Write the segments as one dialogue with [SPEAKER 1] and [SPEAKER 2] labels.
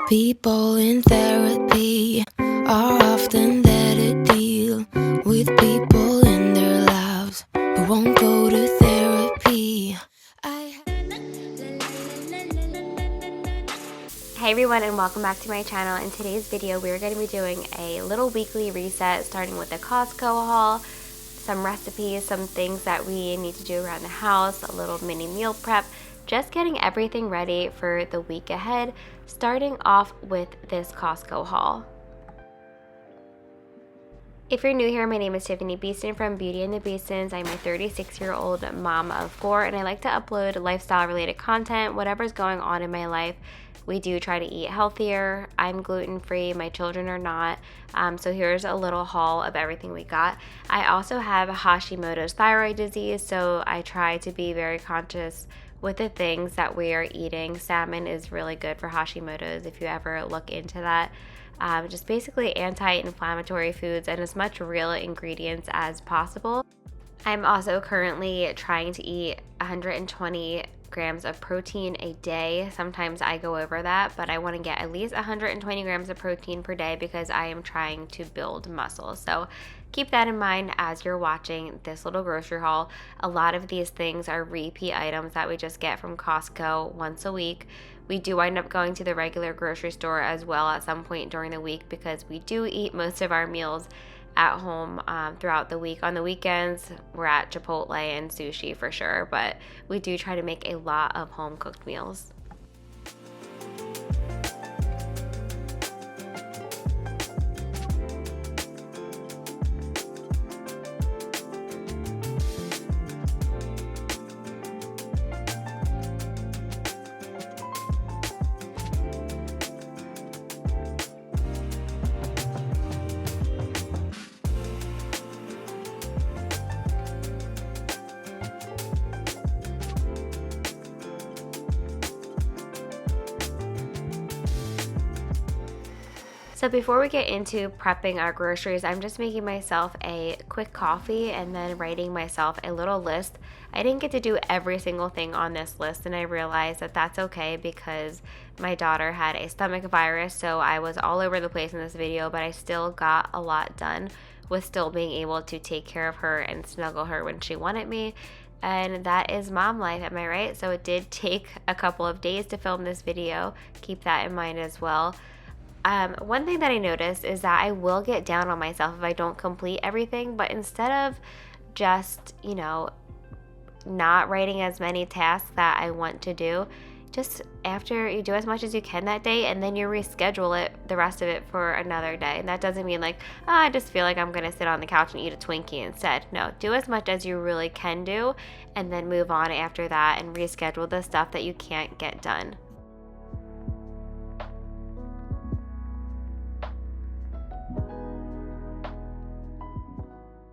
[SPEAKER 1] People in therapy are often there to deal with people in their lives who won't go to therapy.
[SPEAKER 2] Hey everyone, and welcome back to my channel. In today's video we're going to be doing a little weekly reset, starting with the Costco haul, some recipes, some things that we need to do around the house, a little mini meal prep, just getting everything ready for the week ahead, starting off with this Costco haul. If you're new here, my name is t.beaston from Beauty and the Beastons. I'm a 36-year-old mom of 4, and I like to upload lifestyle related content, whatever's going on in my life. We do try to eat healthier. I'm gluten-free, my children are not. So here's a little haul of everything we got. I also have Hashimoto's thyroid disease, so I try to be very conscious with the things that we are eating. Salmon is really good for Hashimoto's if you ever look into that. Just basically anti-inflammatory foods and as much real ingredients as possible. I'm also currently trying to eat 120 grams of protein a day. Sometimes I go over that, but I want to get at least 120 grams of protein per day because I am trying to build muscle. So keep that in mind as you're watching this little grocery haul. A lot of these things are repeat items that we just get from Costco once a week. We do wind up going to the regular grocery store as well at some point during the week because we do eat most of our meals at home throughout the week. On the weekends, we're at Chipotle and sushi for sure, but we do try to make a lot of home cooked meals. So before we get into prepping our groceries, I'm just making myself a quick coffee and then writing myself a little list. I didn't get to do every single thing on this list, and I realized that that's okay because my daughter had a stomach virus, so I was all over the place in this video, but I still got a lot done with still being able to take care of her and snuggle her when she wanted me. And that is mom life, am I right? So it did take a couple of days to film this video. Keep that in mind as well. One thing that I noticed is that I will get down on myself if I don't complete everything, but instead of just, not writing as many tasks that I want to do, just after you do as much as you can that day and then you reschedule it, the rest of it for another day. And that doesn't mean like, oh, I just feel like I'm going to sit on the couch and eat a Twinkie instead. No, do as much as you really can do and then move on after that and reschedule the stuff that you can't get done.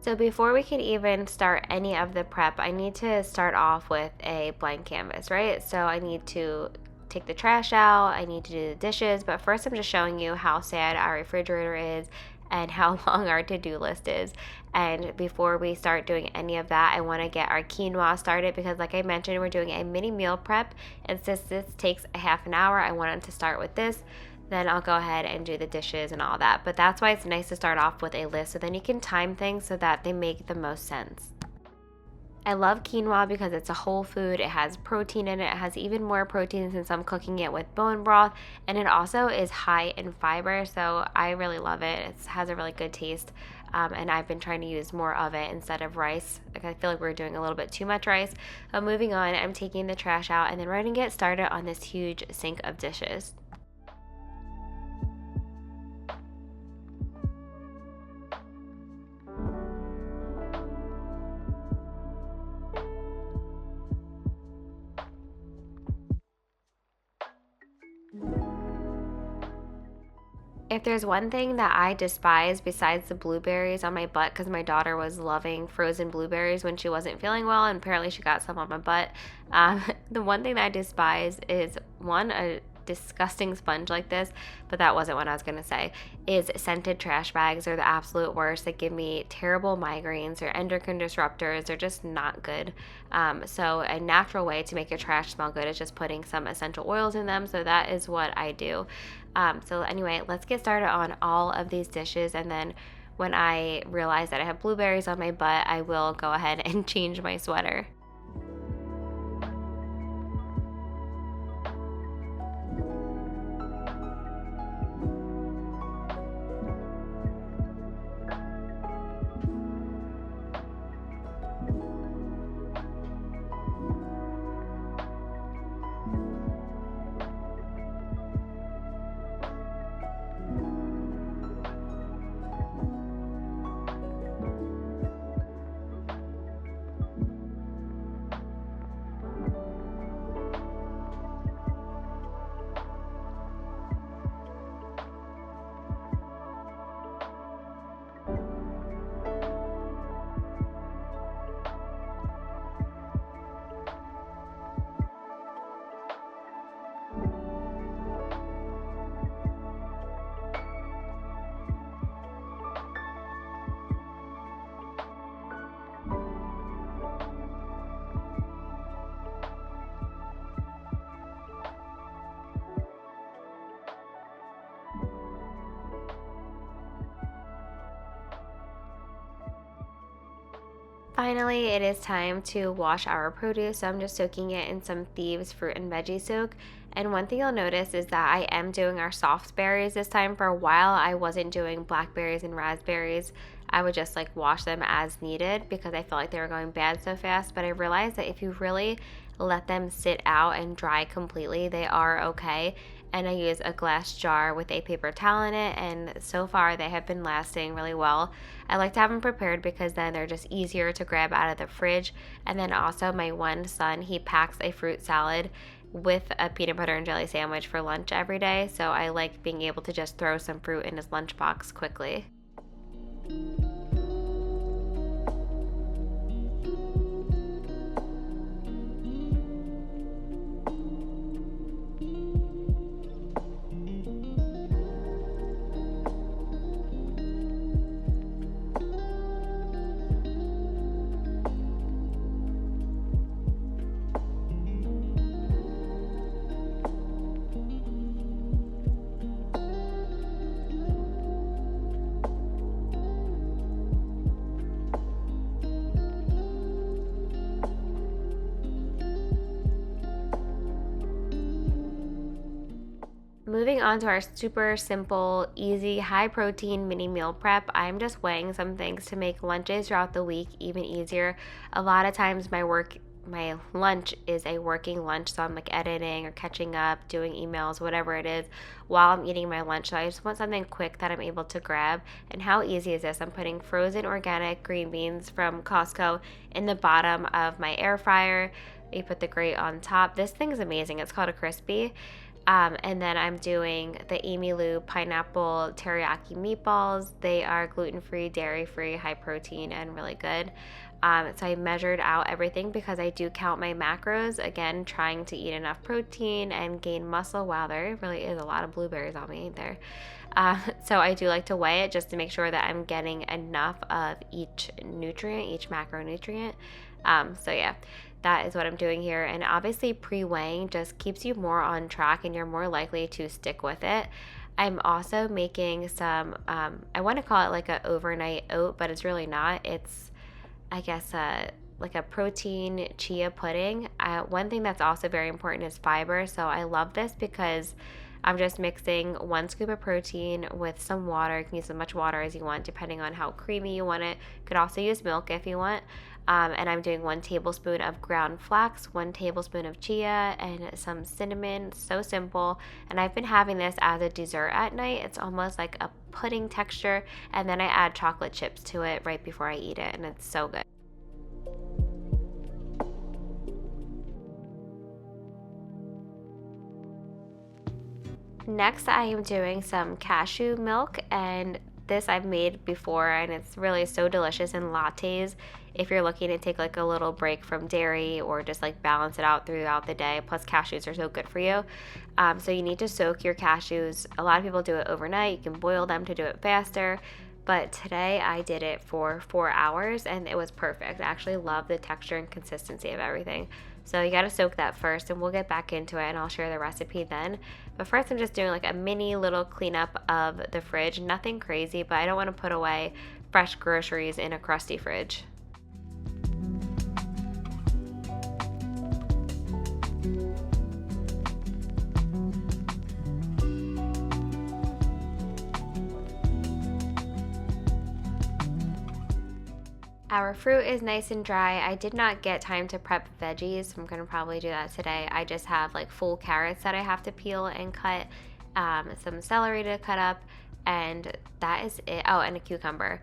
[SPEAKER 2] So before we can even start any of the prep, I need to start off with a blank canvas, right? So I need to take the trash out, I need to do the dishes, but first I'm just showing you how sad our refrigerator is and how long our to-do list is. And before we start doing any of that, I want to get our quinoa started because like I mentioned, we're doing a mini meal prep, and since this takes a half an hour, I wanted to start with this. Then I'll go ahead and do the dishes and all that. But that's why it's nice to start off with a list so then you can time things so that they make the most sense. I love quinoa because it's a whole food. It has protein in it. It has even more protein since I'm cooking it with bone broth. And it also is high in fiber, so I really love it. It has a really good taste. And I've been trying to use more of it instead of rice. Like I feel like we're doing a little bit too much rice. But moving on, I'm taking the trash out and then ready to get started on this huge sink of dishes. If there's one thing that I despise besides the blueberries on my butt, because my daughter was loving frozen blueberries when she wasn't feeling well, and apparently she got some on my butt, the one thing that I despise is, one, a disgusting sponge like this, but that wasn't what I was gonna say, is scented trash bags are the absolute worst. They give me terrible migraines. They're endocrine disruptors. They're just not good. So a natural way to make your trash smell good is just putting some essential oils in them. So that is what I do. So anyway, let's get started on all of these dishes, and then when I realize that I have blueberries on my butt, I will go ahead and change my sweater. Finally, it is time to wash our produce, so I'm just soaking it in some Thieves fruit and veggie soak. And one thing you'll notice is that I am doing our soft berries this time. For a while, I wasn't doing blackberries and raspberries. I would just like wash them as needed because I felt like they were going bad so fast. But I realized that if you really let them sit out and dry completely, they are okay. And I use a glass jar with a paper towel in it, and so far they have been lasting really well. I like to have them prepared because then they're just easier to grab out of the fridge. And then also my one son, he packs a fruit salad with a peanut butter and jelly sandwich for lunch every day, so I like being able to just throw some fruit in his lunchbox quickly. Moving on to our super simple, easy, high protein mini meal prep, I'm just weighing some things to make lunches throughout the week even easier. A lot of times my lunch is a working lunch, so I'm like editing or catching up, doing emails, whatever it is, while I'm eating my lunch. So I just want something quick that I'm able to grab. And how easy is this? I'm putting frozen organic green beans from Costco in the bottom of my air fryer. You put the grate on top. This thing's amazing. It's called a crispy. And then I'm doing the Amy Lou pineapple teriyaki meatballs. They are gluten-free, dairy-free, high protein, and really good. So I measured out everything because I do count my macros, again, trying to eat enough protein and gain muscle. Wow, there really is a lot of blueberries on me, ain't there? So I do like to weigh it just to make sure that I'm getting enough of each nutrient, each macronutrient. So yeah, that is what I'm doing here. And obviously pre-weighing just keeps you more on track and you're more likely to stick with it. I'm also making some, I want to call it like an overnight oat, but it's really not. It's, I guess, like a protein chia pudding. One thing that's also very important is fiber. So I love this because I'm just mixing 1 scoop of protein with some water. You can use as much water as you want depending on how creamy you want it. You could also use milk if you want. And I'm doing 1 tablespoon of ground flax, 1 tablespoon of chia, and some cinnamon. So simple. And I've been having this as a dessert at night. It's almost like a pudding texture. And then I add chocolate chips to it right before I eat it. And it's so good. Next, I am doing some cashew milk, and This I've made before, and it's really so delicious in lattes if you're looking to take like a little break from dairy or just like balance it out throughout the day. Plus cashews are so good for you. So you need to soak your cashews. A lot of people do it overnight. You can boil them to do it faster. But today I did it for 4 hours and it was perfect. I actually love the texture and consistency of everything. So you gotta soak that first, and we'll get back into it and I'll share the recipe then. But first I'm just doing like a mini little cleanup of the fridge. Nothing crazy, but I don't want to put away fresh groceries in a crusty fridge. Our fruit is nice and dry. I did not get time to prep veggies, so I'm going to probably do that today. I just have like full carrots that I have to peel and cut, some celery to cut up, and that is it. Oh, and a cucumber.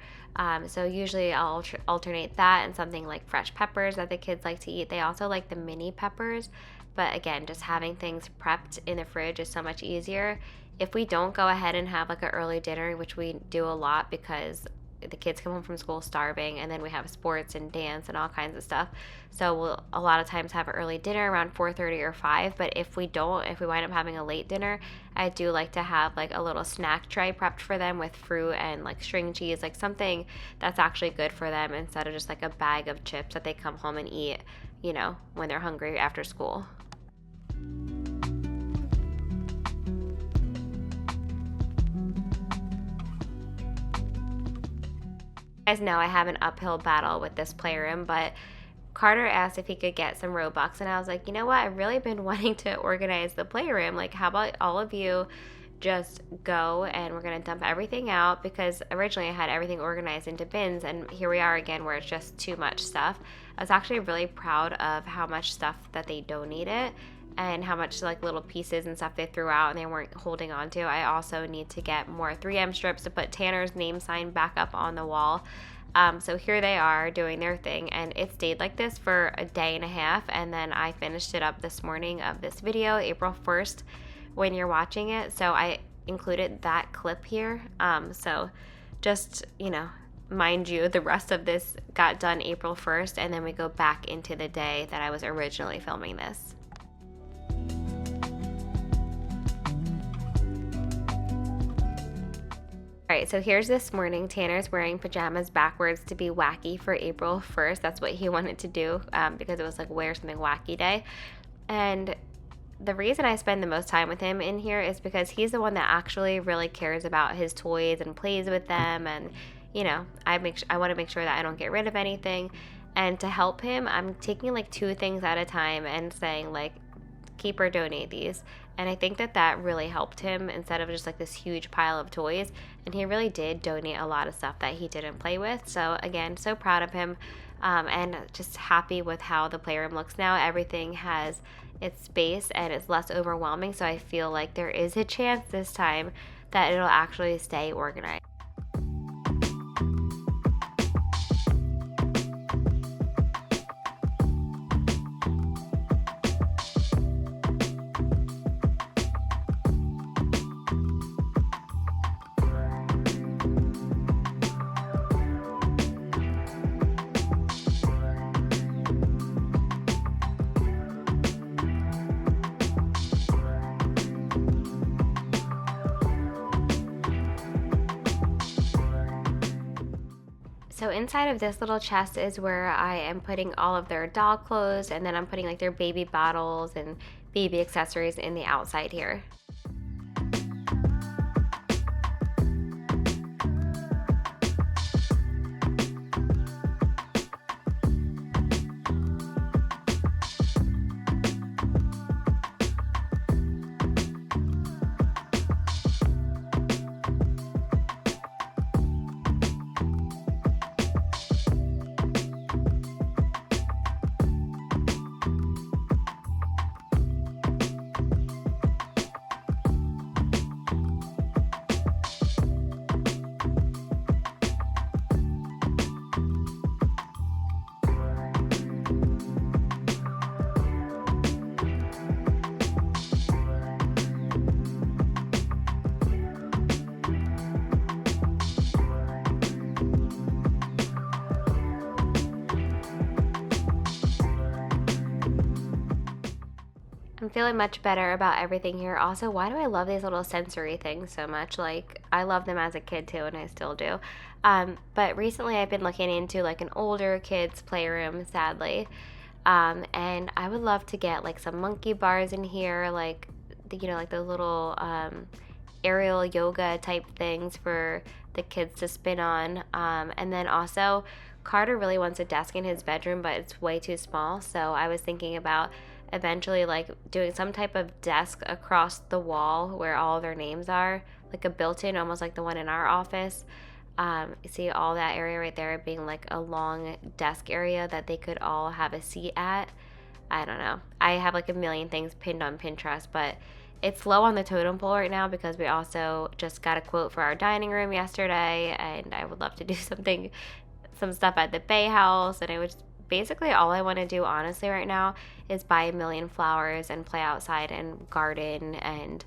[SPEAKER 2] So usually I'll alternate that and something like fresh peppers that the kids like to eat. They also like the mini peppers, but again, just having things prepped in the fridge is so much easier. If we don't go ahead and have like an early dinner, which we do a lot because the kids come home from school starving, and then we have sports and dance and all kinds of stuff, so we'll a lot of times have an early dinner around 4:30 or 5. But if we wind up having a late dinner, I do like to have like a little snack tray prepped for them with fruit and like string cheese, like something that's actually good for them instead of just like a bag of chips that they come home and eat, when they're hungry after school. Guys know I have an uphill battle with this Playroom, but Carter asked if he could get some Robux, and I was like, you know what, I've really been wanting to organize the Playroom. Like, how about all of you just go and we're gonna dump everything out, because originally I had everything organized into bins, and here we are again where it's just too much stuff. I was actually really proud of how much stuff that they donated and how much like little pieces and stuff they threw out and they weren't holding on to. I also need to get more 3M strips to put Tanner's name sign back up on the wall. So here they are doing their thing, and it stayed like this for a day and a half, and then I finished it up this morning of this video, April 1st, when you're watching it. So I included that clip here. So just, mind you, the rest of this got done April 1st, and then we go back into the day that I was originally filming this. Alright, so here's this morning. Tanner's wearing pajamas backwards to be wacky for April 1st. That's what he wanted to do, because it was like wear something wacky day. And the reason I spend the most time with him in here is because he's the one that actually really cares about his toys and plays with them. And, I want to make sure that I don't get rid of anything. And to help him, I'm taking like 2 things at a time and saying like, keep or donate these. And I think that really helped him instead of just like this huge pile of toys. And he really did donate a lot of stuff that he didn't play with. So again, so proud of him, and just happy with how the Playroom looks now. Everything has its space and it's less overwhelming. So I feel like there is a chance this time that it'll actually stay organized. So inside of this little chest is where I am putting all of their doll clothes, and then I'm putting like their baby bottles and baby accessories in the outside here. I'm feeling much better about everything here. Also, why do I love these little sensory things so much? Like, I loved them as a kid too, and I still do. But recently I've been looking into like an older kids' playroom, sadly. And I would love to get like some monkey bars in here, like, like those little aerial yoga type things for the kids to spin on. And then also, Carter really wants a desk in his bedroom, but it's way too small. So I was thinking about eventually like doing some type of desk across the wall where all their names are, like a built-in, almost like the one in our office. See all that area right there being like a long desk area that they could all have a seat at. I don't know. I have like a million things pinned on Pinterest, but it's low on the totem pole right now because we also just got a quote for our dining room yesterday, and I would love to do some stuff at the Bay House, and it was basically all I want to do honestly right now is buy a million flowers and play outside and garden and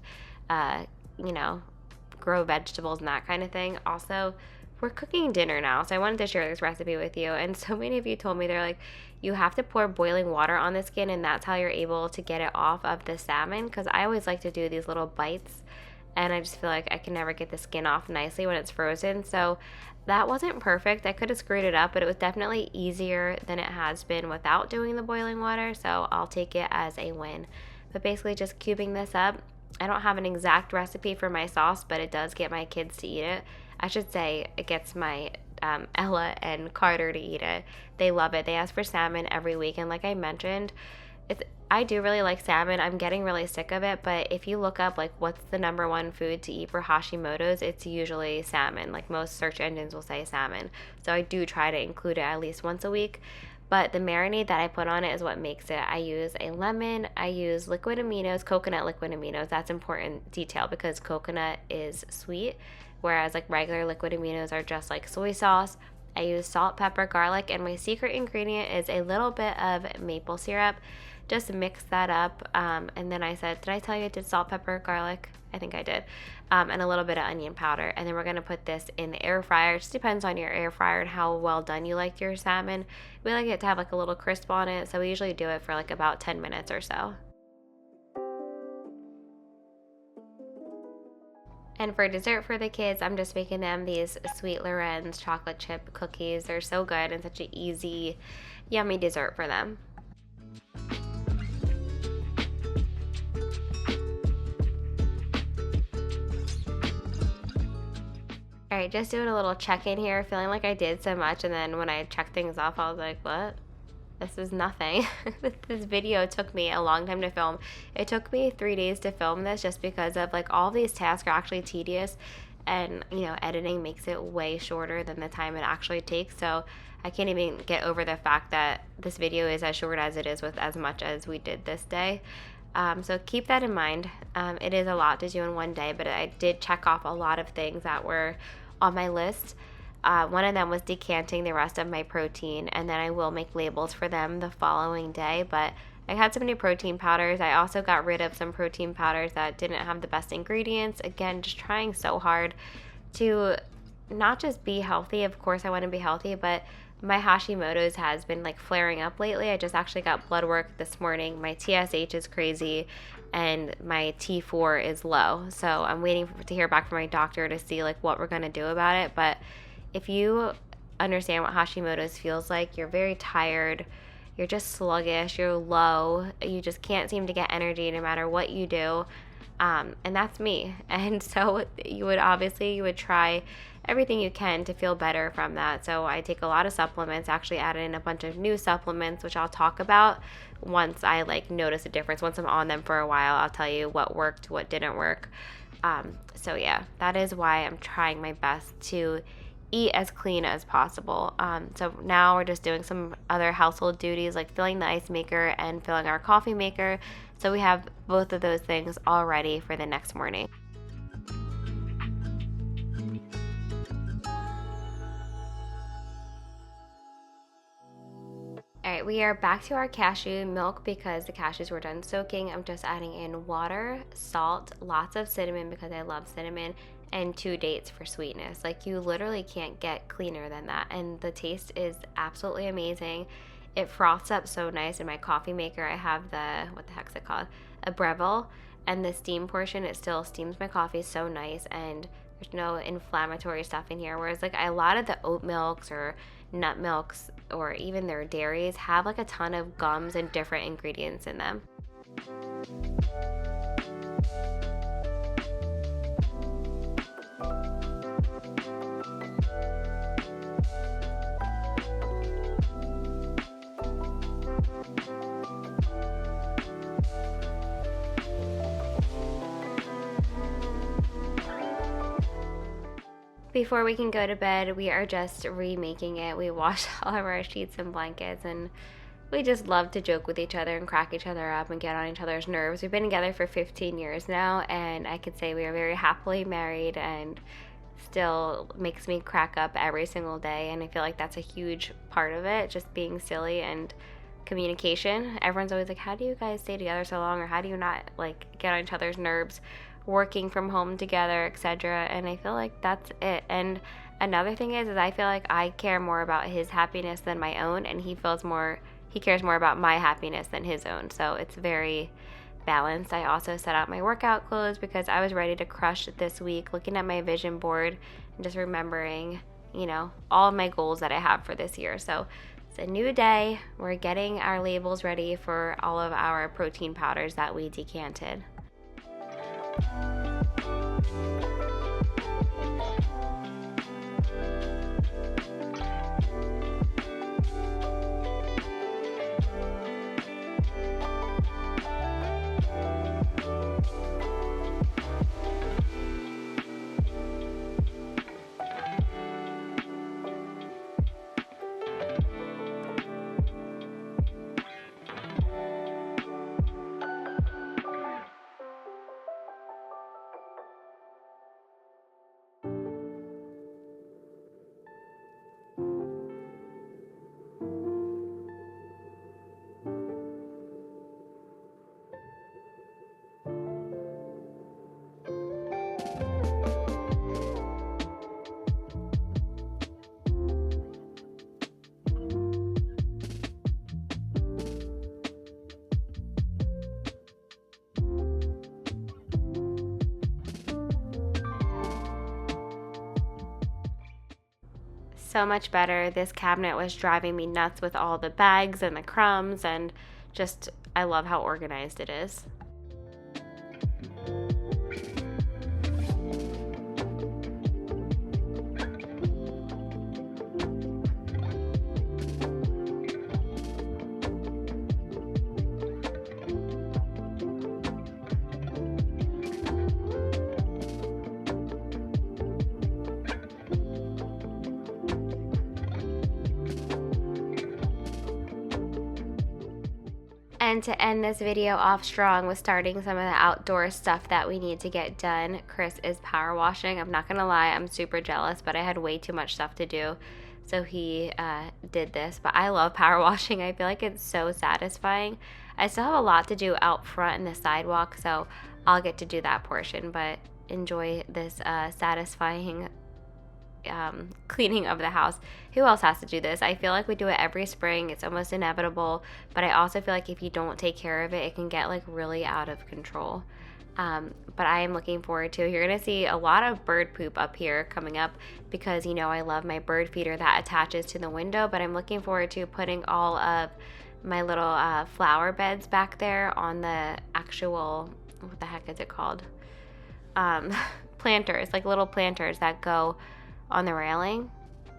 [SPEAKER 2] uh, you know, grow vegetables and that kind of thing. Also, we're cooking dinner now, so I wanted to share this recipe with you. And so many of you told me, they're like, you have to pour boiling water on the skin, and that's how you're able to get it off of the salmon. Because I always like to do these little bites, and I just feel like I can never get the skin off nicely when it's frozen. So that wasn't perfect. I could have screwed it up, but it was definitely easier than it has been without doing the boiling water. So I'll take it as a win. But basically, just cubing this up. I don't have an exact recipe for my sauce, but it does get my kids to eat it. I should say it gets my Ella and Carter to eat it. They love it. They ask for salmon every week, and like I mentioned, I do really like salmon. I'm getting really sick of it, but if you look up like what's the number one food to eat for Hashimoto's, it's usually salmon. Like most search engines will say salmon. So I do try to include it at least once a week. But the marinade that I put on it is what makes it. I use a lemon. I use liquid aminos, coconut liquid aminos. That's important detail because coconut is sweet, whereas like regular liquid aminos are just like soy sauce. I use salt, pepper, garlic, and my secret ingredient is a little bit of maple syrup. Just mix that up. And then I said, did I tell you I did salt, pepper, garlic? I think I did. And a little bit of onion powder. And then we're going to put this in the air fryer. It just depends on your air fryer and how well done you like your salmon. We like it to have like a little crisp on it. So we usually do it for like about 10 minutes or so. And for dessert for the kids, I'm just making them these Sweet Lorenz chocolate chip cookies. They're so good and such an easy, yummy dessert for them. All right, just doing a little check-in here, feeling like I did so much, and then when I checked things off, I was like, what? This is nothing. This video took me a long time to film. It took me 3 days to film this just because of like all these tasks are actually tedious, and editing makes it way shorter than the time it actually takes. So I can't even get over the fact that this video is as short as it is with as much as we did this day. So keep that in mind. It is a lot to do in one day, but I did check off a lot of things that were on my list. One of them was decanting the rest of my protein, and then I will make labels for them the following day. But I had some new protein powders. I also got rid of some protein powders that didn't have the best ingredients. Again, just trying so hard to not just be healthy. Of course, I want to be healthy, but my Hashimoto's has been like flaring up lately. I just actually got blood work this morning. My TSH is crazy and my T4 is low. So I'm waiting to hear back from my doctor to see like what we're going to do about it. But if you understand what Hashimoto's feels like, you're very tired, you're just sluggish, you're low, you just can't seem to get energy no matter what you do. And that's me. And so you would try everything you can to feel better from that. So I take a lot of supplements, actually added in a bunch of new supplements, which I'll talk about once I like notice a difference. Once I'm on them for a while, I'll tell you what worked, what didn't work. So yeah, that is why I'm trying my best to eat as clean as possible. So now we're just doing some other household duties like filling the ice maker and filling our coffee maker. So we have both of those things all ready for the next morning. Alright, we are back to our cashew milk because the cashews were done soaking. I'm just adding in water, salt, lots of cinnamon because I love cinnamon, and 2 dates for sweetness. Like you literally can't get cleaner than that, and the taste is absolutely amazing. It froths up so nice. In my coffee maker, I have the, what the heck's it called? A Breville. And the steam portion, it still steams my coffee so nice, and there's no inflammatory stuff in here. Whereas like a lot of the oat milks or nut milks or even their dairies have like a ton of gums and different ingredients in them. Before we can go to bed, we are just remaking it. We washed all of our sheets and blankets, and we just love to joke with each other and crack each other up and get on each other's nerves. We've been together for 15 years now, and I could say we are very happily married, and still makes me crack up every single day. And I feel like that's a huge part of it, just being silly and communication. Everyone's always like, how do you guys stay together so long, or how do you not like get on each other's nerves working from home together, etc. And I feel like that's it. And another thing is I feel like I care more about his happiness than my own, and he cares more about my happiness than his own. So it's very balanced. I also set out my workout clothes because I was ready to crush it this week, looking at my vision board and just remembering, you know, all of my goals that I have for this year. So it's a new day. We're getting our labels ready for all of our protein powders that we decanted. So much better. This cabinet was driving me nuts with all the bags and the crumbs, and just I love how organized it is. And to end this video off strong with starting some of the outdoor stuff that we need to get done, Chris is power washing. I'm not gonna lie, I'm super jealous, but I had way too much stuff to do, so he did this. But I love power washing. I feel like it's so satisfying. I still have a lot to do out front in the sidewalk, so I'll get to do that portion, but enjoy this satisfying cleaning of the house. Who else has to do this? I feel like we do it every spring. It's almost inevitable, but I also feel like if you don't take care of it, it can get like really out of control. But I am looking forward to, you're gonna see a lot of bird poop up here coming up because, you know, I love my bird feeder that attaches to the window, but I'm looking forward to putting all of my little flower beds back there on the actual, what the heck is it called? Planters, like little planters that go on the railing.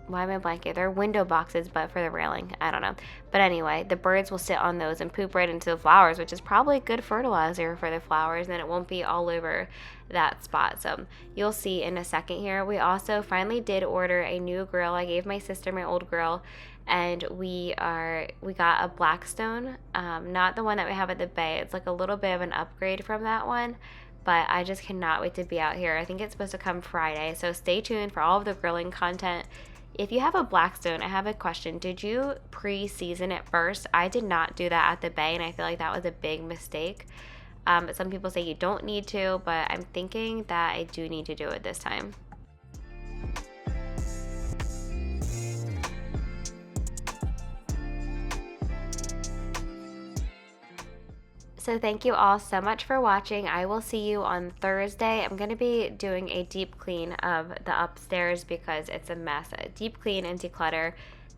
[SPEAKER 2] Why am I blanking? They're window boxes, but for the railing. I don't know. But anyway, the birds will sit on those and poop right into the flowers, which is probably good fertilizer for the flowers, and it won't be all over that spot. So you'll see in a second here. We also finally did order a new grill. I gave my sister my old grill, and we got a Blackstone, not the one that we have at the Bay. It's like a little bit of an upgrade from that one. But I just cannot wait to be out here. I think it's supposed to come Friday, so stay tuned for all of the grilling content. If you have a Blackstone, I have a question. Did you pre-season it first? I did not do that at the Bay, and I feel like that was a big mistake. Some people say you don't need to, but I'm thinking that I do need to do it this time. So thank you all so much for watching. I will see you on Thursday. I'm going to be doing a deep clean of the upstairs because it's a mess. A deep clean and declutter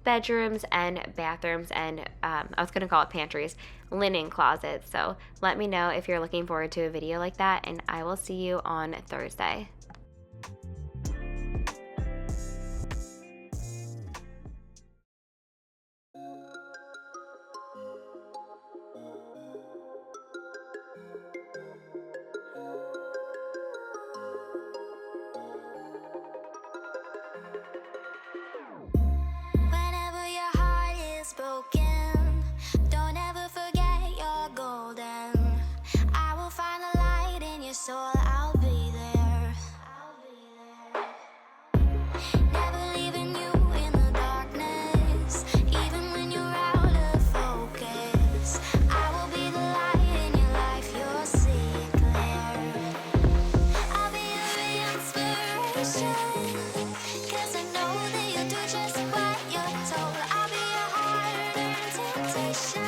[SPEAKER 2] bedrooms and bathrooms and I was going to call it pantries, linen closets. So let me know if you're looking forward to a video like that, and I will see you on Thursday.
[SPEAKER 1] Whenever your heart is broken, don't ever forget you're golden. I will find a light in your soul, I'll be there. Never leaving you in the darkness, even when you're out of focus. I will be the light in your life, you'll see it clear. I'll be your inspiration, 'cause I know that you'll do just what you're told. I'll be your hard-earned temptation.